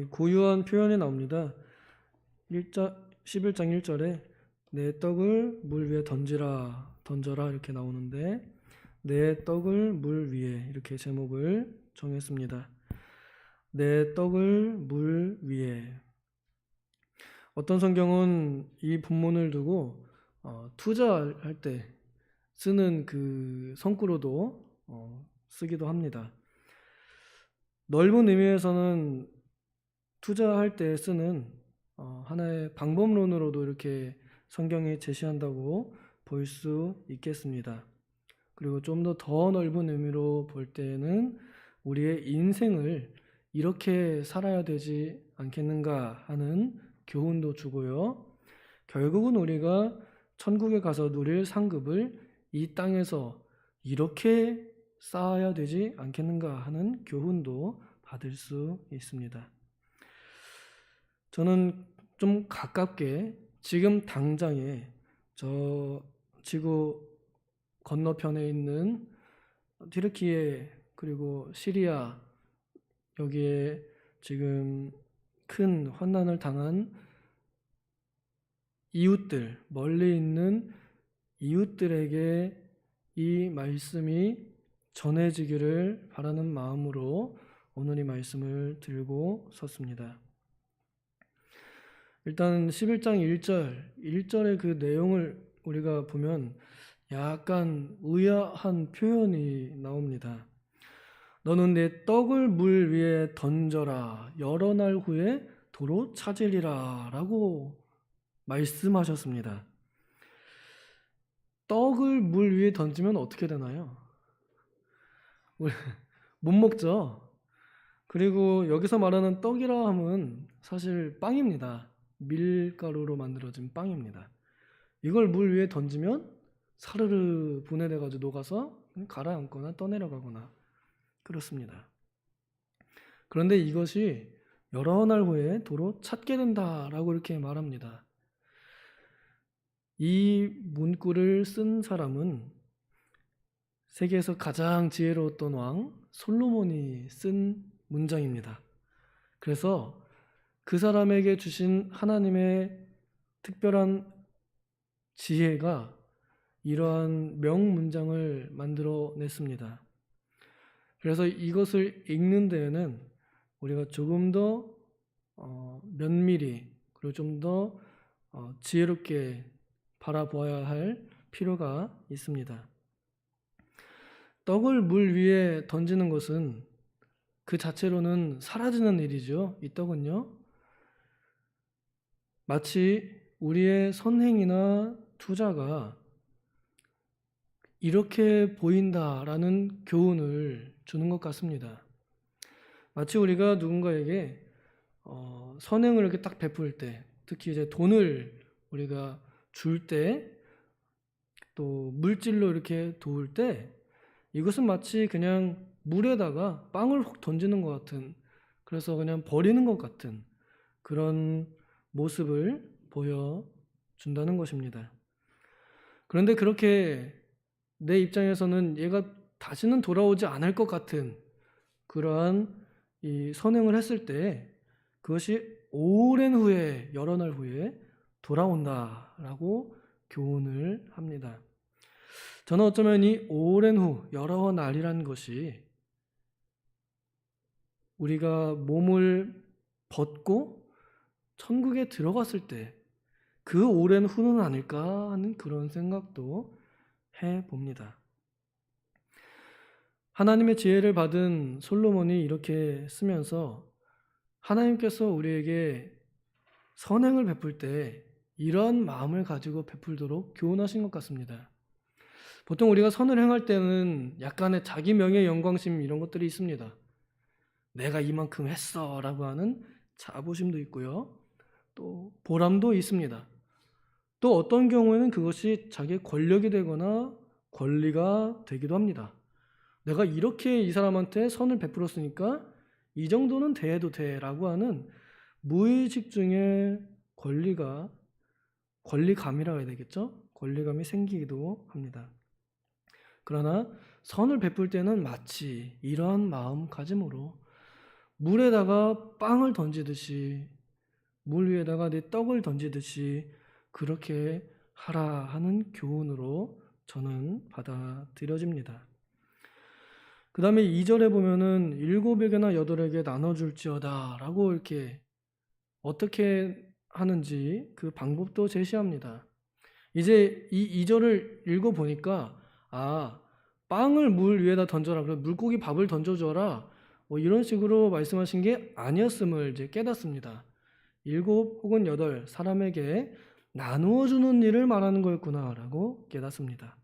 고유한 표현이 나옵니다. 11장 1절에 내 떡을 물 위에 던져라 이렇게 나오는데, 내 떡을 물 위에 이렇게 제목을 정했습니다. 내 떡을 물 위에. 어떤 성경은 이 본문을 두고 투자할 때 쓰는 그 성구로도 쓰기도 합니다. 넓은 의미에서는 투자할 때 쓰는 하나의 방법론으로도 이렇게 성경이 제시한다고 볼 수 있겠습니다. 그리고 좀 더 넓은 의미로 볼 때는 우리의 인생을 이렇게 살아야 되지 않겠는가 하는 교훈도 주고요. 결국은 우리가 천국에 가서 누릴 상급을 이 땅에서 이렇게 쌓아야 되지 않겠는가 하는 교훈도 받을 수 있습니다. 저는 좀 가깝게 지금 당장에 저 지구 건너편에 있는 튀르키예 그리고 시리아, 여기에 지금 큰 환난을 당한 이웃들, 멀리 있는 이웃들에게 이 말씀이 전해지기를 바라는 마음으로 오늘 이 말씀을 들고 섰습니다. 일단 11장 1절의 그 내용을 우리가 보면 약간 의아한 표현이 나옵니다. 너는 내 떡을 물 위에 던져라. 여러 날 후에 도로 찾으리라 라고 말씀하셨습니다. 떡을 물 위에 던지면 어떻게 되나요? 못 먹죠. 그리고 여기서 말하는 떡이라 함은 사실 빵입니다. 밀가루로 만들어진 빵입니다. 이걸 물 위에 던지면 사르르 분해돼가지고 녹아서 가라앉거나 떠내려가거나 그렇습니다. 그런데 이것이 여러 날 후에 도로 찾게 된다라고 이렇게 말합니다. 이 문구를 쓴 사람은 세계에서 가장 지혜로웠던 왕 솔로몬이 쓴 문장입니다. 그래서 그 사람에게 주신 하나님의 특별한 지혜가 이러한 명문장을 만들어냈습니다. 그래서 이것을 읽는 데에는 우리가 조금 더 면밀히 그리고 좀 더 지혜롭게 바라보아야 할 필요가 있습니다. 떡을 물 위에 던지는 것은 그 자체로는 사라지는 일이죠. 이 떡은요. 마치 우리의 선행이나 투자가 이렇게 보인다라는 교훈을 주는 것 같습니다. 마치 우리가 누군가에게 선행을 이렇게 딱 베풀 때, 특히 이제 돈을 우리가 줄 때, 또 물질로 이렇게 도울 때, 이것은 마치 그냥 물에다가 빵을 훅 던지는 것 같은, 그래서 그냥 버리는 것 같은 그런 모습을 보여준다는 것입니다. 그런데 그렇게 내 입장에서는 얘가 다시는 돌아오지 않을 것 같은 그러한 이 선행을 했을 때 그것이 오랜 후에, 여러 날 후에 돌아온다라고 교훈을 합니다. 저는 어쩌면 이 오랜 후, 여러 날이란 것이 우리가 몸을 벗고 천국에 들어갔을 때 그 오랜 후는 아닐까 하는 그런 생각도 해봅니다. 하나님의 지혜를 받은 솔로몬이 이렇게 쓰면서 하나님께서 우리에게 선행을 베풀 때 이런 마음을 가지고 베풀도록 교훈하신 것 같습니다. 보통 우리가 선을 행할 때는 약간의 자기 명예 영광심 이런 것들이 있습니다. 내가 이만큼 했어 라고 하는 자부심도 있고요. 또 보람도 있습니다. 또 어떤 경우에는 그것이 자기의 권력이 되거나 권리가 되기도 합니다. 내가 이렇게 이 사람한테 선을 베풀었으니까 이 정도는 대해도 돼라고 하는 무의식 중에 권리감이라고 해야 되겠죠? 권리감이 생기기도 합니다. 그러나 선을 베풀 때는 마치 이러한 마음가짐으로 물에다가 빵을 던지듯이, 물 위에다가 내 떡을 던지듯이 그렇게 하라 하는 교훈으로 저는 받아들여집니다. 그 다음에 2절에 보면은 7에게나 8에게 나눠줄지어다 라고 이렇게 어떻게 하는지 그 방법도 제시합니다. 이제 이 2절을 읽어보니까 빵을 물 위에다 던져라, 그래 물고기 밥을 던져줘라, 뭐 이런 식으로 말씀하신 게 아니었음을 이제 깨닫습니다. 7 혹은 8 사람에게 나누어 주는 일을 말하는 거였구나 라고 깨닫습니다.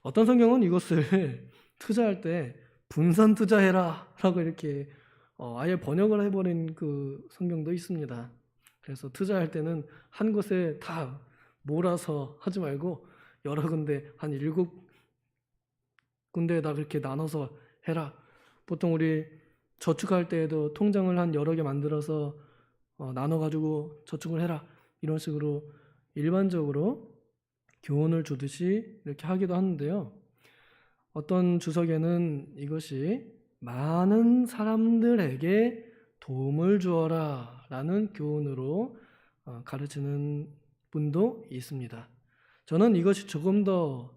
어떤 성경은 이것을 투자할 때 분산 투자해라 라고 이렇게 아예 번역을 해버린 그 성경도 있습니다. 그래서 투자할 때는 한 곳에 다 몰아서 하지 말고 여러 군데, 한 7군데에다 그렇게 나눠서 해라. 보통 우리 저축할 때에도 통장을 한 여러 개 만들어서 나눠가지고 저축을 해라, 이런 식으로 일반적으로 교훈을 주듯이 이렇게 하기도 하는데요. 어떤 주석에는 이것이 많은 사람들에게 도움을 주어라 라는 교훈으로 가르치는 분도 있습니다. 저는 이것이 조금 더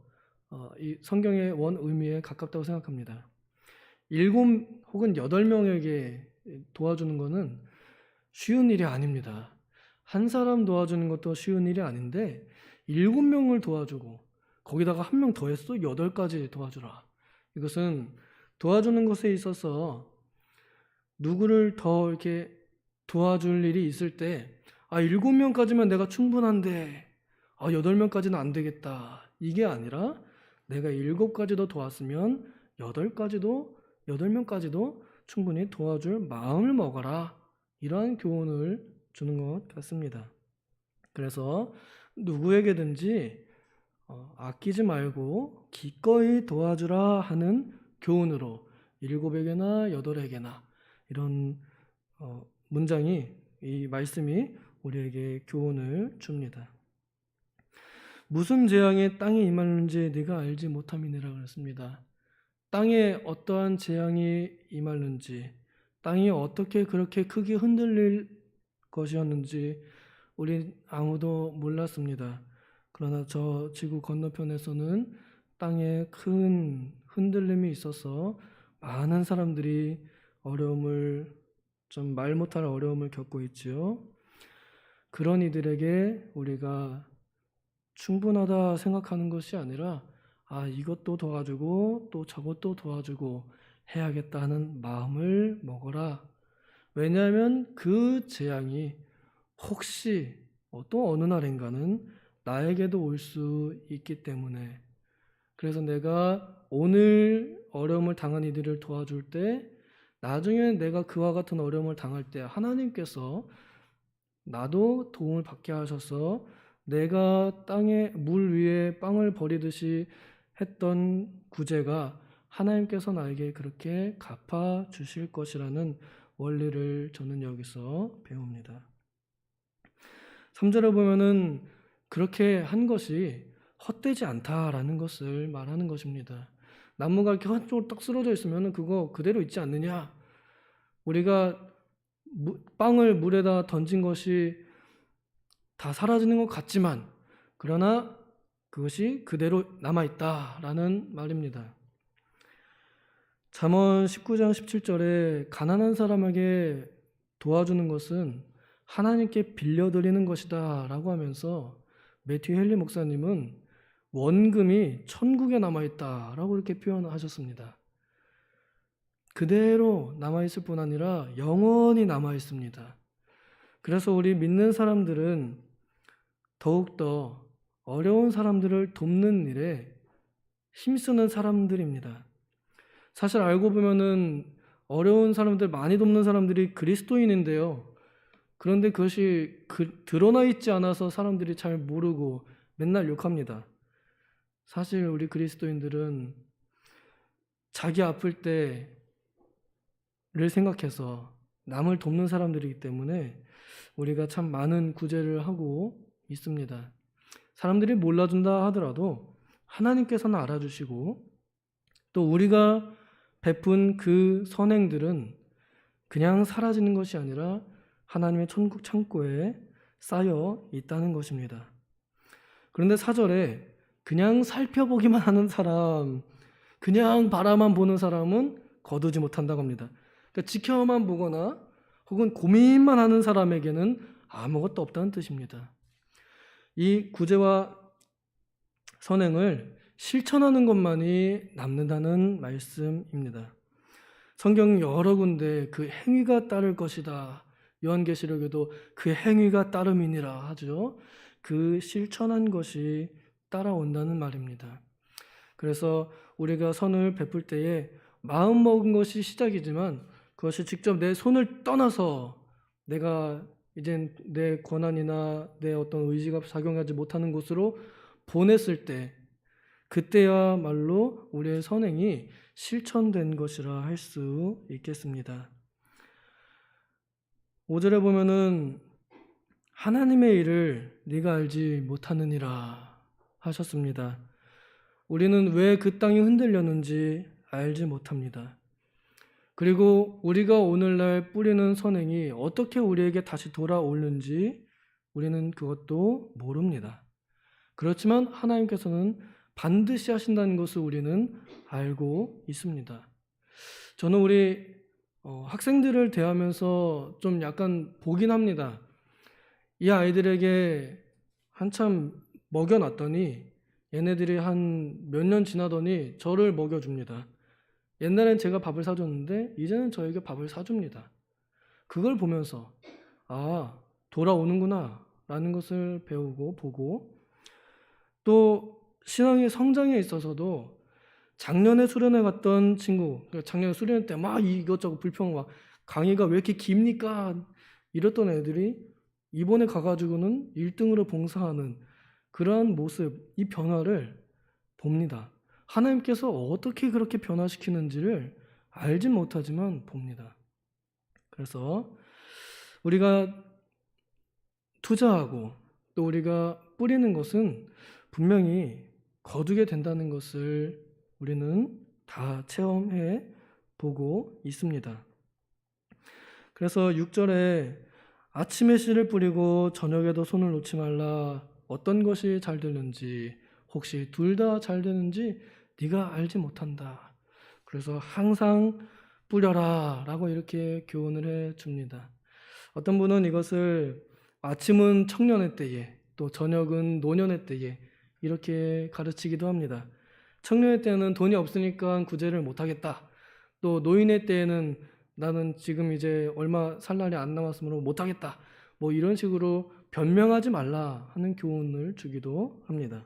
이 성경의 원 의미에 가깝다고 생각합니다. 7 혹은 8명에게 도와주는 것은 쉬운 일이 아닙니다. 한 사람 도와주는 것도 쉬운 일이 아닌데 7명을 도와주고 거기다가 1명 더 했어? 8까지 도와주라. 이것은 도와주는 것에 있어서 누구를 더 이렇게 도와줄 일이 있을 때 7명까지면 내가 충분한데 8명까지는 안 되겠다, 이게 아니라 내가 7까지도 도왔으면 8명까지도 충분히 도와줄 마음을 먹어라, 이러한 교훈을 주는 것 같습니다. 그래서 누구에게든지 아끼지 말고 기꺼이 도와주라 하는 교훈으로 7에게나 8에게나 이런 문장이, 이 말씀이 우리에게 교훈을 줍니다. 무슨 재앙이 땅에 임하는지 네가 알지 못함이니라 그랬습니다. 땅에 어떠한 재앙이 임하는지, 땅이 어떻게 그렇게 크게 흔들릴 것이었는지 우리 아무도 몰랐습니다. 그러나 저 지구 건너편에서는 땅에 큰 흔들림이 있어서 많은 사람들이 어려움을, 좀 말 못할 어려움을 겪고 있지요. 그런 이들에게 우리가 충분하다 생각하는 것이 아니라 이것도 도와주고 또 저것도 도와주고 해야겠다 하는 마음을 먹어라. 왜냐하면 그 재앙이 혹시 또 어느 날인가는 나에게도 올 수 있기 때문에, 그래서 내가 오늘 어려움을 당한 이들을 도와줄 때 나중에 내가 그와 같은 어려움을 당할 때 하나님께서 나도 도움을 받게 하셔서 내가 땅에 물 위에 빵을 버리듯이 했던 구제가 하나님께서 나에게 그렇게 갚아 주실 것이라는 원리를 저는 여기서 배웁니다. 3절에 보면은 그렇게 한 것이 헛되지 않다라는 것을 말하는 것입니다. 나무가 이렇게 한쪽으로 딱 쓰러져 있으면 그거 그대로 있지 않느냐? 우리가 빵을 물에다 던진 것이 다 사라지는 것 같지만 그러나 그것이 그대로 남아있다라는 말입니다. 잠언 19장 17절에 가난한 사람에게 도와주는 것은 하나님께 빌려드리는 것이다 라고 하면서 매튜 헨리 목사님은 원금이 천국에 남아있다 라고 이렇게 표현하셨습니다. 그대로 남아있을 뿐 아니라 영원히 남아있습니다. 그래서 우리 믿는 사람들은 더욱더 어려운 사람들을 돕는 일에 힘쓰는 사람들입니다. 사실 알고 보면은 어려운 사람들 많이 돕는 사람들이 그리스도인인데요. 그런데 그것이 드러나 있지 않아서 사람들이 잘 모르고 맨날 욕합니다. 사실 우리 그리스도인들은 자기 아플 때를 생각해서 남을 돕는 사람들이기 때문에 우리가 참 많은 구제를 하고 있습니다. 사람들이 몰라준다 하더라도 하나님께서는 알아주시고 또 우리가 베푼 그 선행들은 그냥 사라지는 것이 아니라 하나님의 천국 창고에 쌓여 있다는 것입니다. 그런데 4절에 그냥 살펴보기만 하는 사람, 그냥 바라만 보는 사람은 거두지 못한다고 합니다. 그러니까 지켜만 보거나 혹은 고민만 하는 사람에게는 아무것도 없다는 뜻입니다. 이 구제와 선행을 실천하는 것만이 남는다는 말씀입니다. 성경 여러 군데 그 행위가 따를 것이다. 요한계시록에도 그 행위가 따름이니라 하죠. 그 실천한 것이 따라온다는 말입니다. 그래서 우리가 선을 베풀 때에 마음 먹은 것이 시작이지만 그것이 직접 내 손을 떠나서 내가 이젠 내 권한이나 내 어떤 의지가 작용하지 못하는 곳으로 보냈을 때 그때야말로 우리의 선행이 실천된 것이라 할 수 있겠습니다. 5절에 보면은 하나님의 일을 네가 알지 못하느니라 하셨습니다. 우리는 왜 그 땅이 흔들렸는지 알지 못합니다. 그리고 우리가 오늘날 뿌리는 선행이 어떻게 우리에게 다시 돌아오는지 우리는 그것도 모릅니다. 그렇지만 하나님께서는 반드시 하신다는 것을 우리는 알고 있습니다. 저는 우리 학생들을 대하면서 좀 약간 보긴 합니다. 이 아이들에게 한참 먹여놨더니 얘네들이 한 몇 년 지나더니 저를 먹여줍니다. 옛날엔 제가 밥을 사줬는데 이제는 저에게 밥을 사줍니다. 그걸 보면서 돌아오는구나 라는 것을 배우고 보고, 또 신앙의 성장에 있어서도 작년에 수련회 갔던 친구, 작년에 수련회 때 막 이것저것 불평, 막 강의가 왜 이렇게 깁니까? 이랬던 애들이 이번에 가가지고는 1등으로 봉사하는 그러한 모습, 이 변화를 봅니다. 하나님께서 어떻게 그렇게 변화시키는지를 알진 못하지만 봅니다. 그래서 우리가 투자하고 또 우리가 뿌리는 것은 분명히 거두게 된다는 것을 우리는 다 체험해 보고 있습니다. 그래서 6절에 아침에 씨를 뿌리고 저녁에도 손을 놓지 말라. 어떤 것이 잘 되는지, 혹시 둘 다 잘 되는지 네가 알지 못한다. 그래서 항상 뿌려라 라고 이렇게 교훈을 해 줍니다. 어떤 분은 이것을 아침은 청년의 때에, 또 저녁은 노년의 때에 이렇게 가르치기도 합니다. 청년의 때는 돈이 없으니까 구제를 못하겠다. 또 노인의 때에는 나는 지금 이제 얼마 살 날이 안 남았으므로 못하겠다. 뭐 이런 식으로 변명하지 말라 하는 교훈을 주기도 합니다.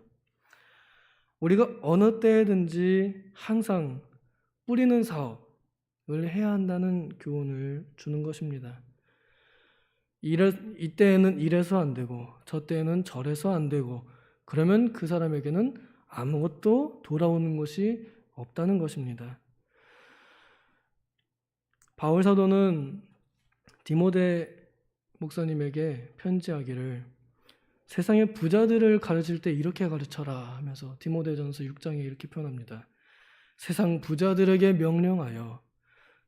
우리가 어느 때든지 항상 뿌리는 사업을 해야 한다는 교훈을 주는 것입니다. 이때에는 이래서 안 되고 저때에는 저래서 안 되고 그러면 그 사람에게는 아무것도 돌아오는 것이 없다는 것입니다. 바울 사도는 디모데 목사님에게 편지하기를 세상의 부자들을 가르칠 때 이렇게 가르쳐라 하면서 디모데전서 6장에 이렇게 표현합니다. 세상 부자들에게 명령하여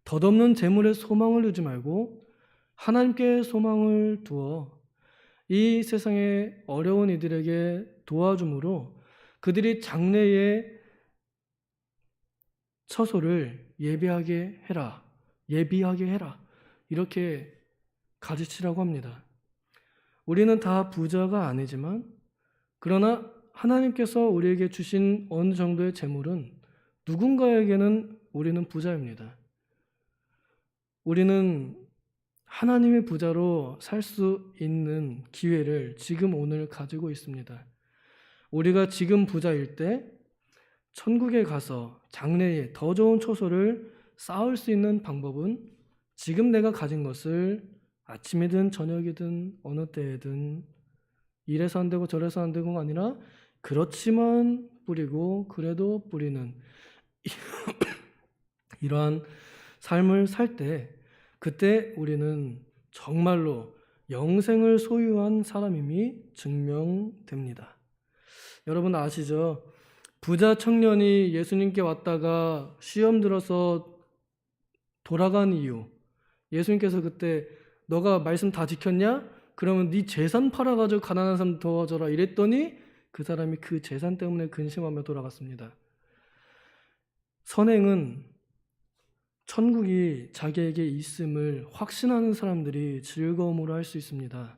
덧없는 재물에 소망을 두지 말고 하나님께 소망을 두어 이 세상의 어려운 이들에게 도와줌으로 그들이 장래의 처소를 예비하게 해라. 이렇게 가르치라고 합니다. 우리는 다 부자가 아니지만 그러나 하나님께서 우리에게 주신 어느 정도의 재물은 누군가에게는 우리는 부자입니다. 우리는 하나님의 부자로 살 수 있는 기회를 지금 오늘 가지고 있습니다. 우리가 지금 부자일 때 천국에 가서 장래에 더 좋은 처소를 쌓을 수 있는 방법은 지금 내가 가진 것을 아침이든 저녁이든 어느 때에든 이래서 안 되고 저래서 안 되고가 아니라 그렇지만 뿌리고 그래도 뿌리는 이러한 삶을 살 때 그때 우리는 정말로 영생을 소유한 사람임이 증명됩니다. 여러분 아시죠? 부자 청년이 예수님께 왔다가 시험 들어서 돌아간 이유, 예수님께서 그때 너가 말씀 다 지켰냐? 그러면 네 재산 팔아가지고 가난한 사람 도와줘라 이랬더니 그 사람이 그 재산 때문에 근심하며 돌아갔습니다. 선행은 천국이 자기에게 있음을 확신하는 사람들이 즐거움으로 할 수 있습니다.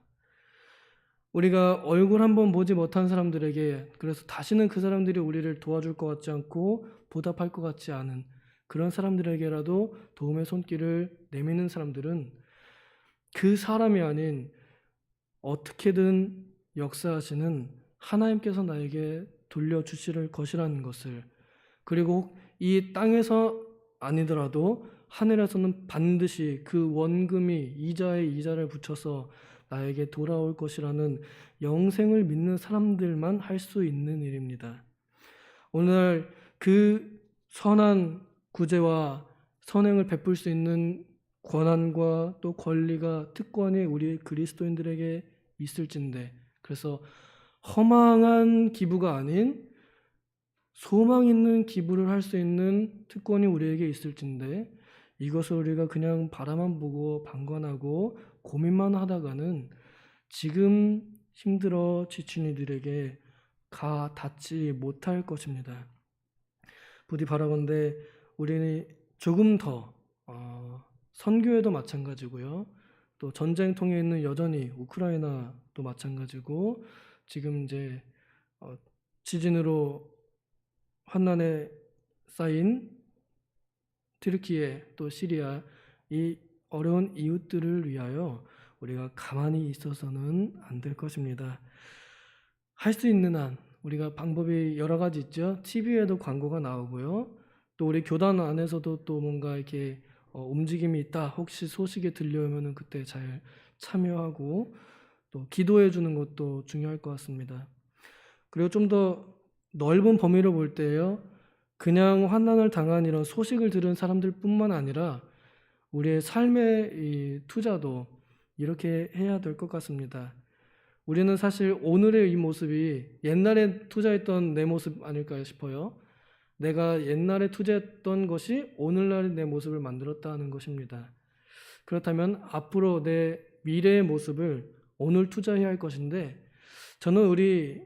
우리가 얼굴 한번 보지 못한 사람들에게, 그래서 다시는 그 사람들이 우리를 도와줄 것 같지 않고 보답할 것 같지 않은 그런 사람들에게라도 도움의 손길을 내미는 사람들은 그 사람이 아닌 어떻게든 역사하시는 하나님께서 나에게 돌려주실 것이라는 것을, 그리고 이 땅에서 아니더라도 하늘에서는 반드시 그 원금이 이자에 이자를 붙여서 나에게 돌아올 것이라는 영생을 믿는 사람들만 할 수 있는 일입니다. 오늘 그 선한 구제와 선행을 베풀 수 있는 권한과 또 권리가, 특권이 우리 그리스도인들에게 있을진데, 그래서 허망한 기부가 아닌 소망 있는 기부를 할 수 있는 특권이 우리에게 있을진데, 이것을 우리가 그냥 바라만 보고 방관하고 고민만 하다가는 지금 힘들어 지친 이들에게 가 닿지 못할 것입니다. 부디 바라건대 우리는 조금 더 선교에도 마찬가지고요. 또 전쟁통에 있는 여전히 우크라이나도 마찬가지고, 지금 이제 지진으로 환난에 쌓인 튀르키예 또 시리아, 이 어려운 이웃들을 위하여 우리가 가만히 있어서는 안 될 것입니다. 할 수 있는 한 우리가 방법이 여러 가지 있죠. TV에도 광고가 나오고요. 또 우리 교단 안에서도 또 뭔가 이렇게 움직임이 있다, 혹시 소식이 들려오면은 그때 잘 참여하고 또 기도해 주는 것도 중요할 것 같습니다. 그리고 좀 더 넓은 범위로 볼 때요, 그냥 환난을 당한 이런 소식을 들은 사람들뿐만 아니라 우리의 삶의 이 투자도 이렇게 해야 될 것 같습니다. 우리는 사실 오늘의 이 모습이 옛날에 투자했던 내 모습 아닐까 싶어요. 내가 옛날에 투자했던 것이 오늘날의 내 모습을 만들었다 하는 것입니다. 그렇다면 앞으로 내 미래의 모습을 오늘 투자해야 할 것인데, 저는 우리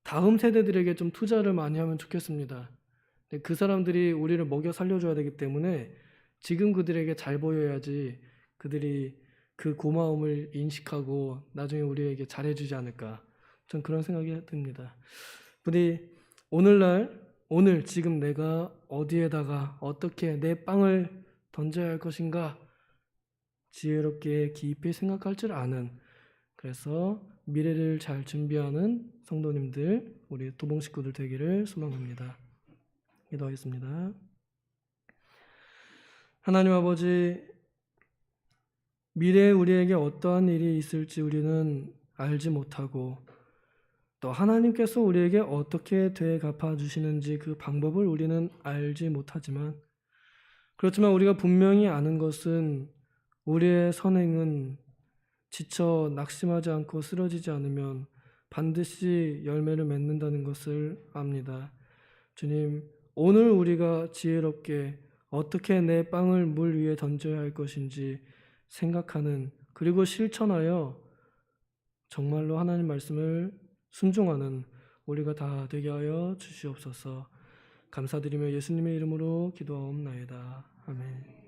다음 세대들에게 좀 투자를 많이 하면 좋겠습니다. 그 사람들이 우리를 먹여 살려줘야 되기 때문에 지금 그들에게 잘 보여야지 그들이 그 고마움을 인식하고 나중에 우리에게 잘해주지 않을까, 전 그런 생각이 듭니다. 부디 오늘 지금 내가 어디에다가 어떻게 내 빵을 던져야 할 것인가 지혜롭게 깊이 생각할 줄 아는, 그래서 미래를 잘 준비하는 성도님들, 우리 도봉 식구들 되기를 소망합니다. 기도하겠습니다. 하나님 아버지, 미래에 우리에게 어떠한 일이 있을지 우리는 알지 못하고, 또 하나님께서 우리에게 어떻게 되갚아 주시는지 그 방법을 우리는 알지 못하지만, 그렇지만 우리가 분명히 아는 것은 우리의 선행은 지쳐 낙심하지 않고 쓰러지지 않으면 반드시 열매를 맺는다는 것을 압니다. 주님, 오늘 우리가 지혜롭게 어떻게 내 빵을 물 위에 던져야 할 것인지 생각하는, 그리고 실천하여 정말로 하나님 말씀을 순종하는 우리가 다 되게 하여 주시옵소서. 감사드리며 예수님의 이름으로 기도하옵나이다. 아멘.